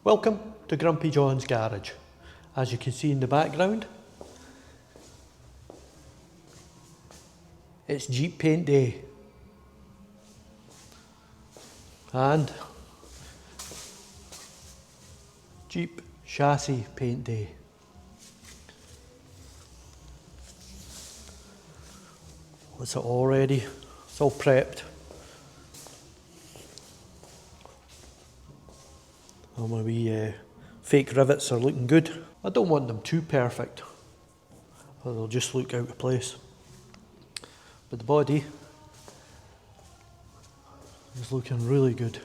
Welcome to Grumpy John's garage. As you can see in the background, it's Jeep paint day and Jeep chassis paint day. It's all ready, it's all prepped. All my wee fake rivets are looking good. I don't want them too perfect, or they'll just look out of place. But the body is looking really good.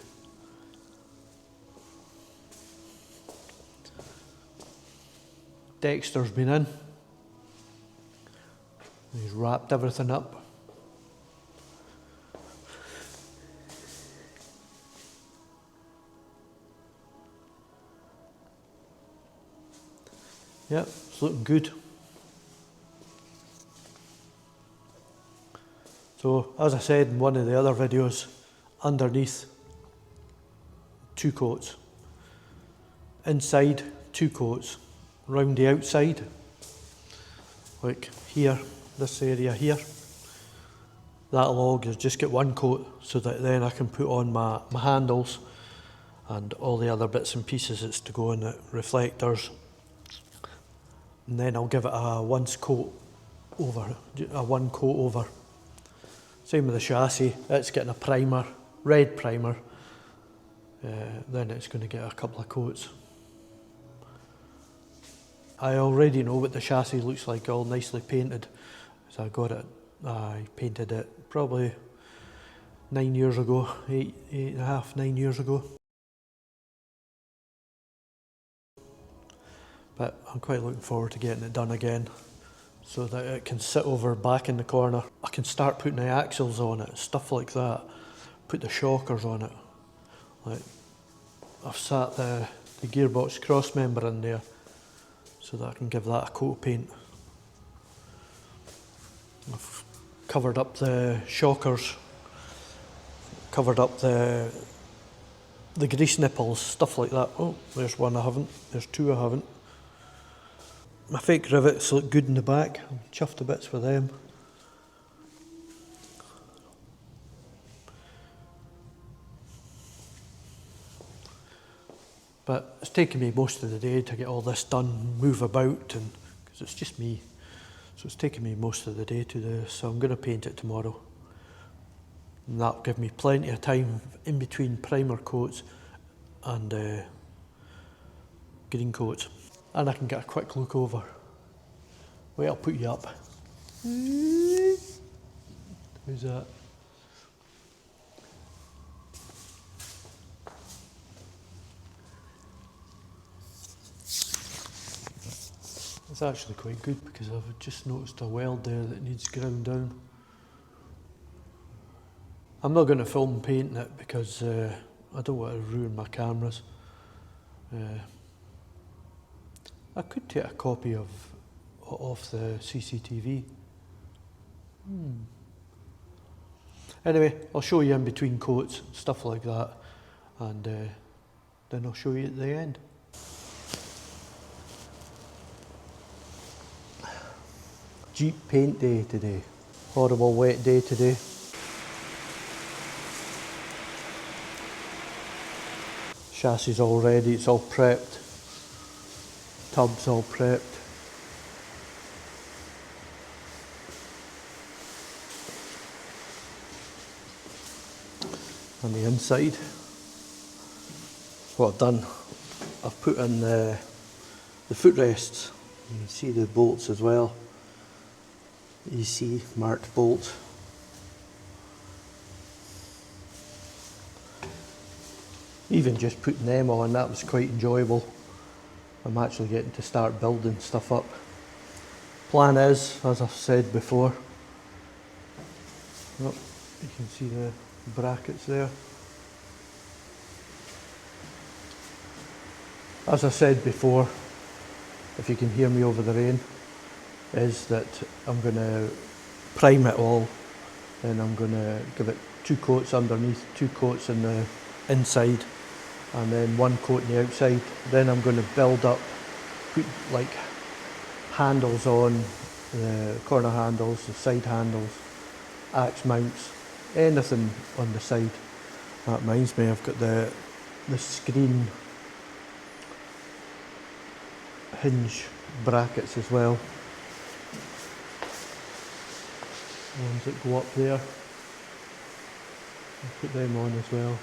Dexter's been in. He's wrapped everything up. Yep, it's looking good. So, as I said in one of the other videos, underneath, 2 coats. Inside, 2 coats. Round the outside, like here, this area here, that'll all just get 1 coat, so that then I can put on my handles and all the other bits and pieces that's to go in it, reflectors. And then I'll give it a 1 coat over. Same with the chassis, it's getting a primer, red primer, then it's going to get a couple of coats. I already know what the chassis looks like, all nicely painted. So I painted it probably 9 years ago, 9 years ago. But I'm quite looking forward to getting it done again, so that it can sit over back in the corner. I can start putting the axles on it, stuff like that. Put the shockers on it. Like, I've sat the gearbox cross member in there, so that I can give that a coat of paint. I've covered up the shockers, covered up the grease nipples, stuff like that. Oh, there's one I haven't, there's 2 I haven't. My fake rivets look good in the back, I'm chuffed to bits with them. But it's taken me most of the day to get all this done, move about, and because it's just me. So it's taken me most of the day to do this, so I'm going to paint it tomorrow. And that'll give me plenty of time in between primer coats and green coats. And I can get a quick look over. Wait, I'll put you up. Who's that? It's actually quite good because I've just noticed a weld there that needs ground down. I'm not going to film painting it because I don't want to ruin my cameras. I could take a copy of the CCTV. Anyway, I'll show you in between coats, stuff like that, and then I'll show you at the end. Jeep paint day today. Horrible wet day today. Chassis all ready, it's all prepped. Tub's all prepped. On the inside, what I've done, I've put in the footrests. You can see the bolts as well. EC marked bolt. Even just putting them on, that was quite enjoyable. I'm actually getting to start building stuff up. Plan is, as I've said before, oh, you can see the brackets there. As I said before, if you can hear me over the rain, is that I'm going to prime it all, and I'm going to give it 2 coats underneath, 2 coats in the inside, and then one coat on the outside. Then I'm going to build up, put like handles on, the corner handles, the side handles, axe mounts, anything on the side. That reminds me, I've got the screen hinge brackets as well. Ones that go up there. I'll put them on as well.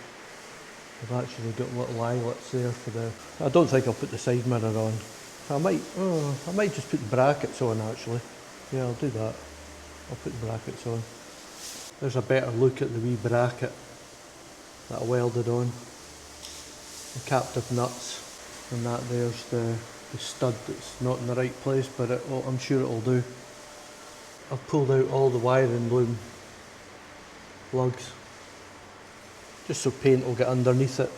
I've actually got little eyelets there for the... I don't think I'll put the side mirror on. I might just put the brackets on actually. Yeah, I'll do that. I'll put the brackets on. There's a better look at the wee bracket that I welded on. The captive nuts, and that there's the stud that's not in the right place, but I'm sure it'll do. I've pulled out all the wiring loom lugs, just so paint will get underneath it.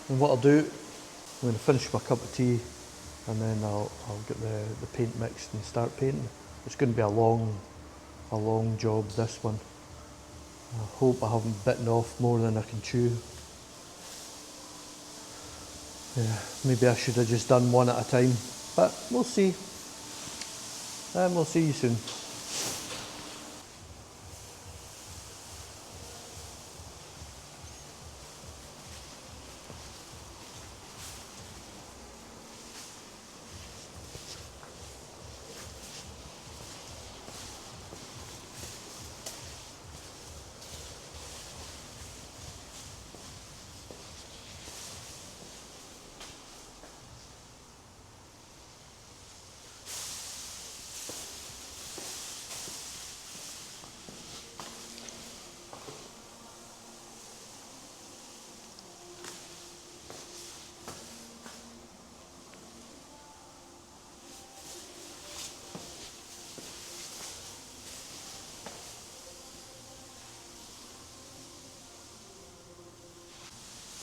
And what I'll do, I'm going to finish my cup of tea, and then I'll get the paint mixed and start painting. It's going to be a long job, this one. I hope I haven't bitten off more than I can chew. Yeah, maybe I should have just done one at a time, but we'll see. And we'll see you soon.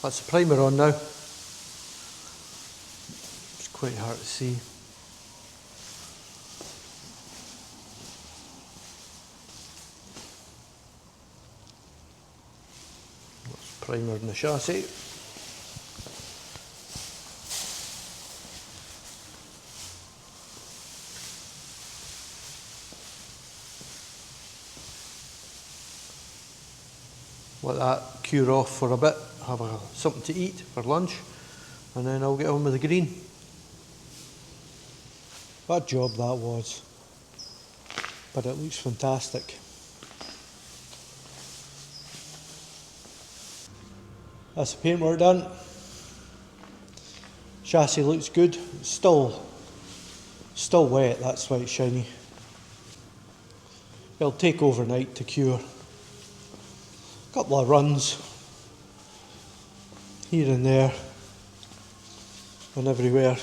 That's the primer on now. It's quite hard to see. That's primer in the chassis. Let that cure off for a bit, have something to eat for lunch, and then I'll get on with the green. Bad job that was, but it looks fantastic. That's the paintwork done. Chassis looks good. It's still wet, that's why it's shiny. It'll take overnight to cure. Couple of runs here and there and everywhere,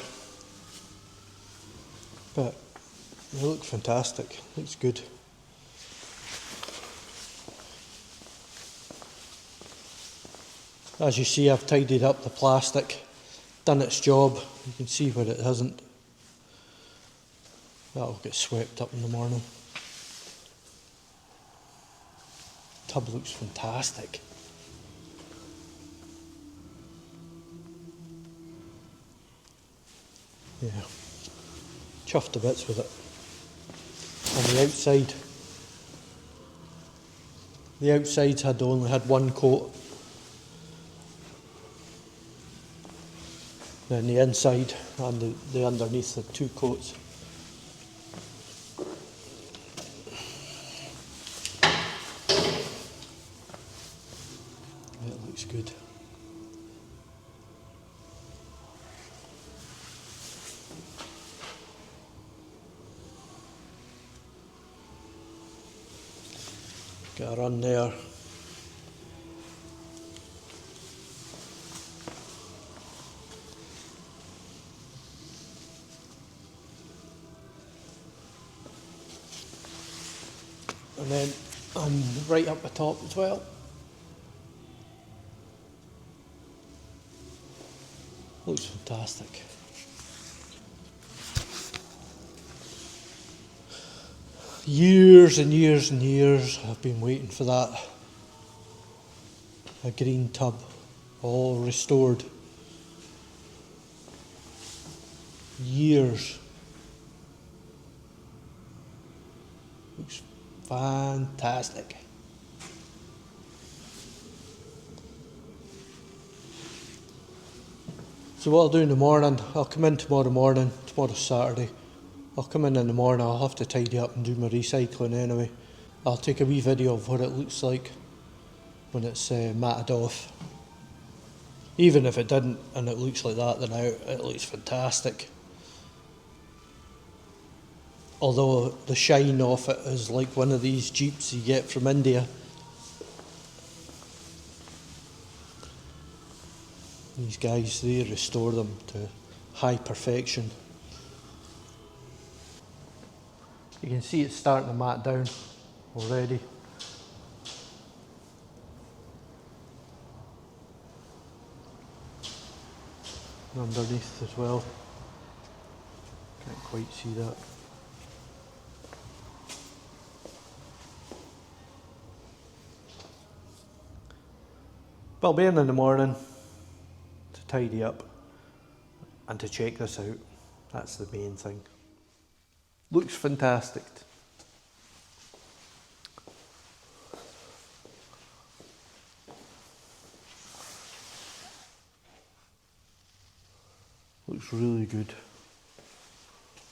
but they look fantastic. Looks good. As you see, I've tidied up the plastic, done its job. You can see where it hasn't. That'll get swept up in the morning. Tub looks fantastic. Yeah, chuffed to bits with it. On the outsides had only had one coat. Then the inside and the underneath had two coats. It looks good. Got a run there. And then I'm right up the top as well. Looks fantastic. Years and years and years I've been waiting for that. a green tub, all restored. Years. Looks fantastic. So what I'll do in the morning, I'll come in tomorrow morning, tomorrow's Saturday. I'll come in the morning, I'll have to tidy up and do my recycling anyway. I'll take a wee video of what it looks like when it's matted off. Even if it didn't and it looks like that, then it looks fantastic. Although the shine off it is like one of these Jeeps you get from India. These guys, they restore them to high perfection. You can see it's starting to mat down already. And underneath as well. Can't quite see that. But I'll be in the morning to tidy up and to check this out. That's the main thing. Looks fantastic. Looks really good.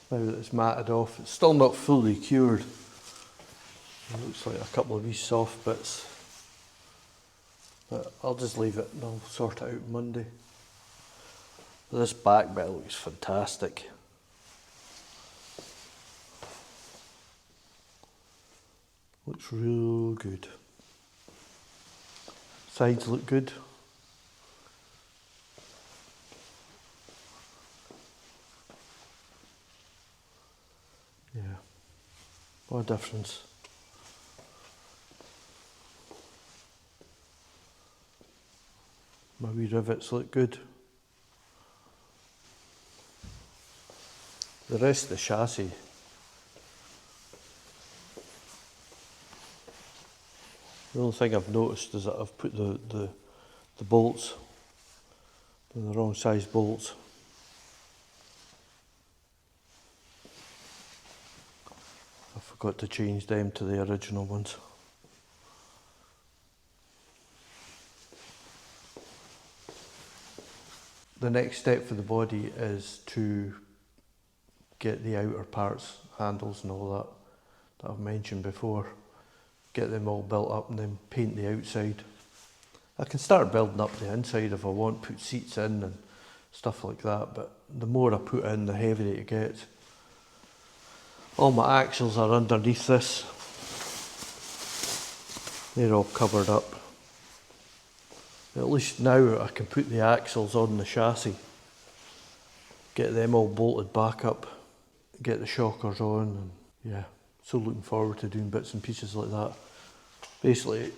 Now that it's matted off, it's still not fully cured. It looks like a couple of wee soft bits. But I'll just leave it and I'll sort it out Monday. This back bit looks fantastic. Looks real good. Sides look good. Yeah, what a difference. My wee rivets look good. The rest of the chassis, the only thing I've noticed is that I've put the bolts, the wrong size bolts. I forgot to change them to the original ones. The next step for the body is to get the outer parts, handles and all that I've mentioned before. Get them all built up and then paint the outside. I can start building up the inside if I want, put seats in and stuff like that, but the more I put in, the heavier it gets. All my axles are underneath this. They're all covered up. At least now I can put the axles on the chassis, get them all bolted back up, get the shockers on, and yeah, so looking forward to doing bits and pieces like that. Basically,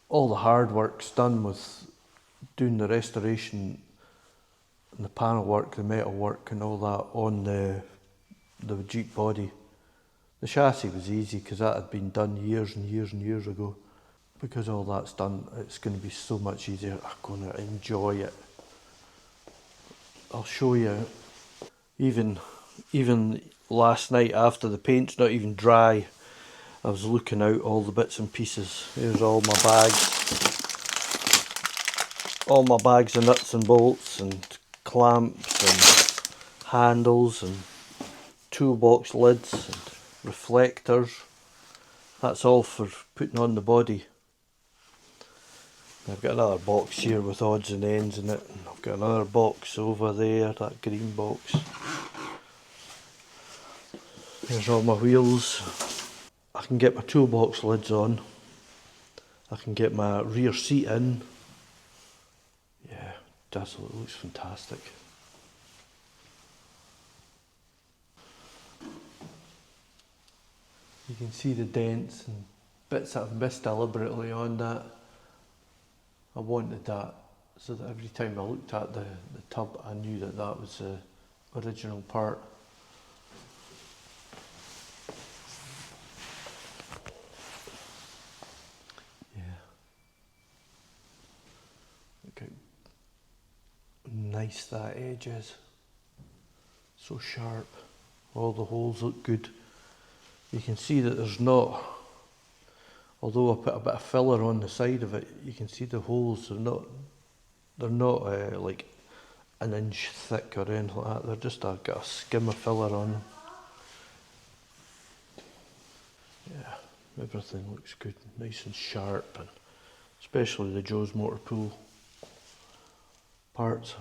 all the hard work's done with doing the restoration and the panel work, the metal work and all that on the Jeep body. The chassis was easy because that had been done years and years and years ago. Because all that's done, it's going to be so much easier. I'm going to enjoy it. I'll show you. Even last night after the paint's not even dry, I was looking out all the bits and pieces. Here's all my bags. All my bags of nuts and bolts and clamps and handles and toolbox lids and reflectors. That's all for putting on the body. I've got another box here with odds and ends in it, and I've got another box over there, that green box. There's all my wheels. I can get my toolbox lids on. I can get my rear seat in. Yeah, it looks fantastic. You can see the dents and bits that I've missed deliberately on that. I wanted that so that every time I looked at the tub I knew that that was the original part. Yeah. nice that edge is. So sharp. All the holes look good. You can see that there's not, although I put a bit of filler on the side of it, you can see the holes they're not like an inch thick or anything like that. They're just got a skim of filler on them. Yeah, everything looks good, nice and sharp, and especially the Joe's Motor Pool parts.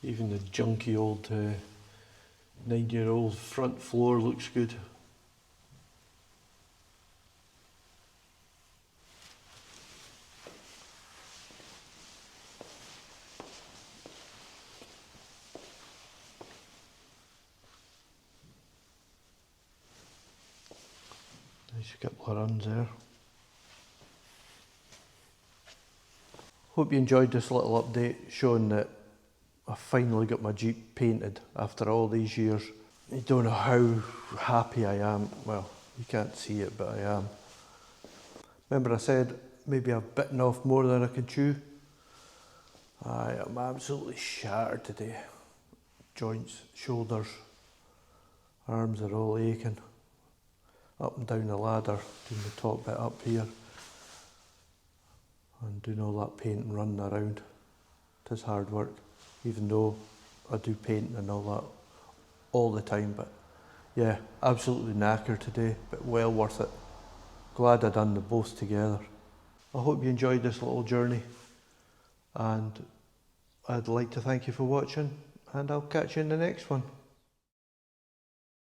Even the junky old 9-year-old front floor looks good. Nice couple of runs there. Hope you enjoyed this little update showing that I finally got my Jeep painted after all these years. You don't know how happy I am. Well, you can't see it, but I am. Remember I said maybe I've bitten off more than I can chew? I am absolutely shattered today. Joints, shoulders, arms are all aching. Up and down the ladder, doing the top bit up here. And doing all that paint and running around. It is hard work, even though I do paint and all that all the time. But yeah, absolutely knackered today, but well worth it. Glad I done the both together. I hope you enjoyed this little journey, and I'd like to thank you for watching, and I'll catch you in the next one.